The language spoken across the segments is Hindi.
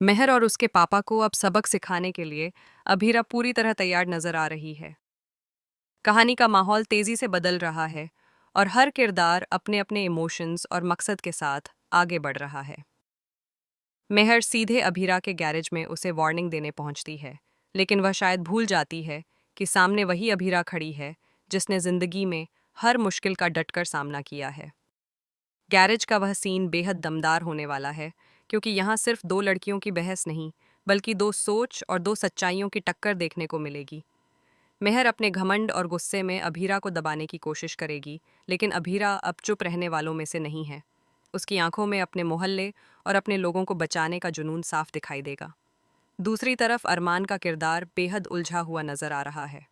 मेहर और उसके पापा को अब सबक सिखाने के लिए अभीरा पूरी तरह तैयार नजर आ रही है। कहानी का माहौल तेजी से बदल रहा है और हर किरदार अपने अपने इमोशंस और मकसद के साथ आगे बढ़ रहा है। मेहर सीधे अभीरा के गैरेज में उसे वार्निंग देने पहुंचती है, लेकिन वह शायद भूल जाती है कि सामने वही अभीरा खड़ी है जिसने जिंदगी में हर मुश्किल का डटकर सामना किया है। गैरेज का वह सीन बेहद दमदार होने वाला है, क्योंकि यहाँ सिर्फ दो लड़कियों की बहस नहीं, बल्कि दो सोच और दो सच्चाइयों की टक्कर देखने को मिलेगी। मेहर अपने घमंड और गुस्से में अभीरा को दबाने की कोशिश करेगी, लेकिन अभीरा अब चुप रहने वालों में से नहीं है। उसकी आंखों में अपने मोहल्ले और अपने लोगों को बचाने का जुनून साफ दिखाई देगा। दूसरी तरफ अरमान का किरदार बेहद उलझा हुआ नजर आ रहा है।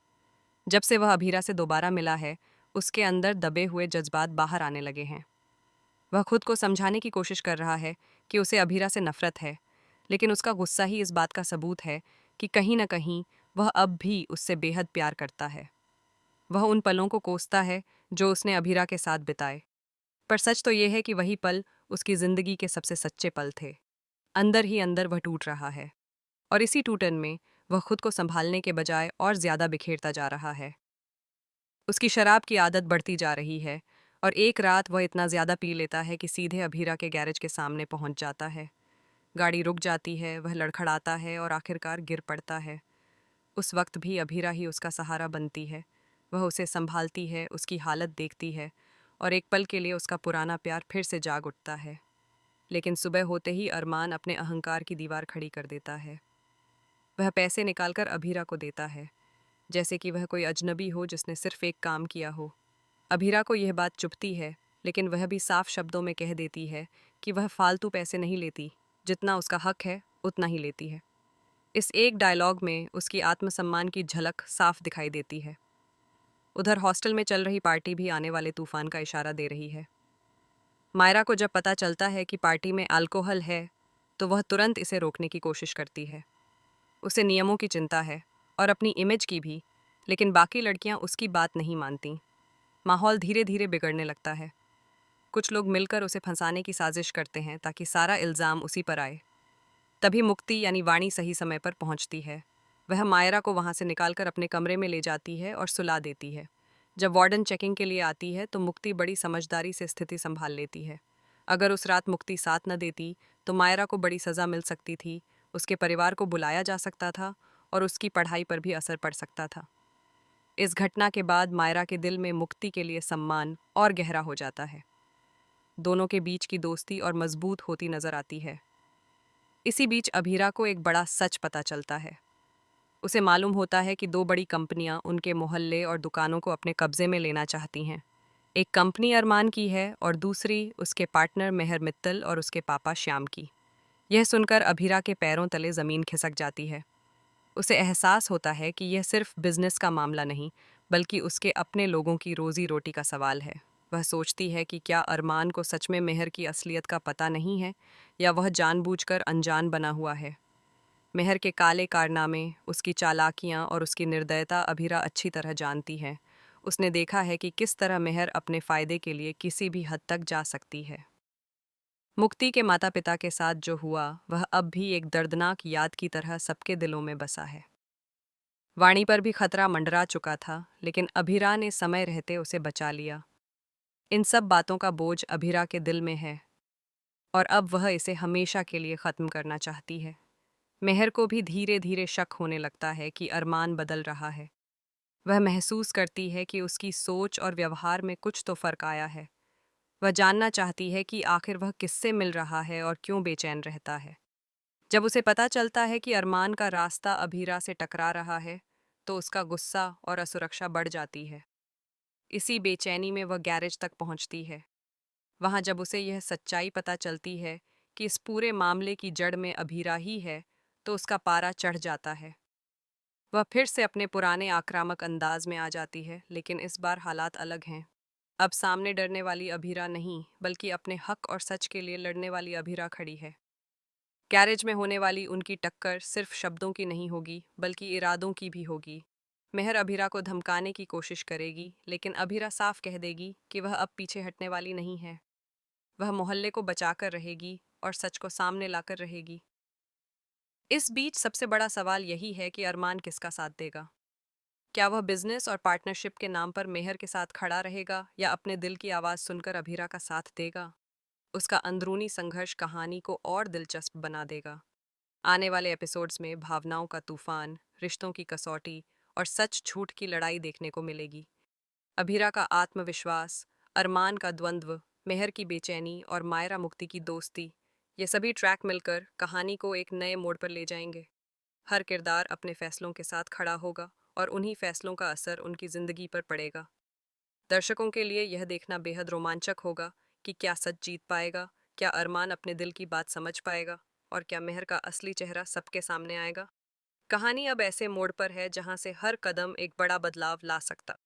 जब से वह अभीरा से दोबारा मिला है, उसके अंदर दबे हुए जज्बात बाहर आने लगे हैं। वह खुद को समझाने की कोशिश कर रहा है कि उसे अभीरा से नफरत है, लेकिन उसका गुस्सा ही इस बात का सबूत है कि कहीं न कहीं वह अब भी उससे बेहद प्यार करता है। वह उन पलों को कोसता है जो उसने अभीरा के साथ बिताए। पर सच तो यह है कि वही पल उसकी जिंदगी के सबसे सच्चे पल थे। अंदर ही अंदर वह टूट रहा है, और इसी टूटन में वह खुद को संभालने के बजाय और ज्यादा बिखेरता जा रहा है। उसकी शराब की आदत बढ़ती जा रही है, और एक रात वह इतना ज्यादा पी लेता है कि सीधे अभीरा के गैरेज के सामने पहुंच जाता है। गाड़ी रुक जाती है, वह लड़खड़ाता है और आखिरकार गिर पड़ता है। उस वक्त भी अभीरा ही उसका सहारा बनती है। वह उसे संभालती है, उसकी हालत देखती है, और एक पल के लिए उसका पुराना प्यार फिर से जाग उठता है। लेकिन सुबह होते ही अरमान अपने अहंकार की दीवार खड़ी कर देता है। वह पैसे निकालकर अभीरा को देता है, जैसे कि वह कोई अजनबी हो जिसने सिर्फ एक काम किया हो। अभीरा को यह बात चुभती है, लेकिन वह भी साफ शब्दों में कह देती है कि वह फालतू पैसे नहीं लेती, जितना उसका हक है उतना ही लेती है। इस एक डायलॉग में उसकी आत्मसम्मान की झलक साफ दिखाई देती है। उधर हॉस्टल में चल रही पार्टी भी आने वाले तूफान का इशारा दे रही है। मायरा को जब पता चलता है कि पार्टी में अल्कोहल है, तो वह तुरंत इसे रोकने की कोशिश करती है। उसे नियमों की चिंता है, और अपनी इमेज की भी, लेकिन बाकी लड़कियां उसकी बात नहीं मानती। माहौल धीरे धीरे बिगड़ने लगता है। कुछ लोग मिलकर उसे फंसाने की साजिश करते हैं ताकि सारा इल्ज़ाम उसी पर आए। तभी मुक्ति यानी वाणी सही समय पर पहुंचती है। वह मायरा को वहां से निकालकर अपने कमरे में ले जाती है और सुला देती है। जब वार्डन चेकिंग के लिए आती है तो मुक्ति बड़ी समझदारी से स्थिति संभाल लेती है। अगर उस रात मुक्ति साथ न देती तो मायरा को बड़ी सज़ा मिल सकती थी, उसके परिवार को बुलाया जा सकता था, और उसकी पढ़ाई पर भी असर पड़ सकता था। इस घटना के बाद मायरा के दिल में मुक्ति के लिए सम्मान और गहरा हो जाता है। दोनों के बीच की दोस्ती और मजबूत होती नजर आती है। इसी बीच अभीरा को एक बड़ा सच पता चलता है। उसे मालूम होता है कि दो बड़ी कंपनियां उनके मोहल्ले और दुकानों को अपने कब्जे में लेना चाहती हैं। एक कंपनी अरमान की है और दूसरी उसके पार्टनर मेहर मित्तल और उसके पापा श्याम की। यह सुनकर अभीरा के पैरों तले जमीन खिसक जाती है। उसे एहसास होता है कि यह सिर्फ बिजनेस का मामला नहीं, बल्कि उसके अपने लोगों की रोजी रोटी का सवाल है। वह सोचती है कि क्या अरमान को सच में मेहर की असलियत का पता नहीं है, या वह जानबूझकर अनजान बना हुआ है। मेहर के काले कारनामे, उसकी चालाकियां और उसकी निर्दयता अभीरा अच्छी तरह जानती है। उसने देखा है कि किस तरह मेहर अपने फायदे के लिए किसी भी हद तक जा सकती है। मुक्ति के माता पिता के साथ जो हुआ वह अब भी एक दर्दनाक याद की तरह सबके दिलों में बसा है। वाणी पर भी खतरा मंडरा चुका था, लेकिन अभीरा ने समय रहते उसे बचा लिया। इन सब बातों का बोझ अभीरा के दिल में है, और अब वह इसे हमेशा के लिए खत्म करना चाहती है। मेहर को भी धीरे धीरे शक होने लगता है कि अरमान बदल रहा है। वह महसूस करती है कि उसकी सोच और व्यवहार में कुछ तो फर्क आया है। वह जानना चाहती है कि आखिर वह किससे मिल रहा है और क्यों बेचैन रहता है। जब उसे पता चलता है कि अरमान का रास्ता अभीरा से टकरा रहा है, तो उसका गुस्सा और असुरक्षा बढ़ जाती है। इसी बेचैनी में वह गैरेज तक पहुंचती है। वहां जब उसे यह सच्चाई पता चलती है कि इस पूरे मामले की जड़ में अभीरा ही है, तो उसका पारा चढ़ जाता है। वह फिर से अपने पुराने आक्रामक अंदाज में आ जाती है, लेकिन इस बार हालात अलग हैं। अब सामने डरने वाली अभीरा नहीं, बल्कि अपने हक और सच के लिए लड़ने वाली अभीरा खड़ी है। गैरेज में होने वाली उनकी टक्कर सिर्फ शब्दों की नहीं होगी, बल्कि इरादों की भी होगी। मेहर अभीरा को धमकाने की कोशिश करेगी, लेकिन अभीरा साफ कह देगी कि वह अब पीछे हटने वाली नहीं है। वह मोहल्ले को बचाकर रहेगी और सच को सामने लाकर रहेगी। इस बीच सबसे बड़ा सवाल यही है कि अरमान किसका साथ देगा। क्या वह बिजनेस और पार्टनरशिप के नाम पर मेहर के साथ खड़ा रहेगा या अपने दिल की आवाज़ सुनकर अभीरा का साथ देगा। उसका अंदरूनी संघर्ष कहानी को और दिलचस्प बना देगा। आने वाले एपिसोड्स में भावनाओं का तूफान, रिश्तों की कसौटी और सच झूठ की लड़ाई देखने को मिलेगी। अभीरा का आत्मविश्वास, अरमान का द्वंद्व, मेहर की बेचैनी और मायरा मुक्ति की दोस्ती, ये सभी ट्रैक मिलकर कहानी को एक नए मोड़ पर ले जाएंगे। हर किरदार अपने फैसलों के साथ खड़ा होगा और उन्हीं फैसलों का असर उनकी जिंदगी पर पड़ेगा। दर्शकों के लिए यह देखना बेहद रोमांचक होगा कि क्या सच जीत पाएगा, क्या अरमान अपने दिल की बात समझ पाएगा और क्या मेहर का असली चेहरा सबके सामने आएगा। कहानी अब ऐसे मोड़ पर है जहां से हर कदम एक बड़ा बदलाव ला सकता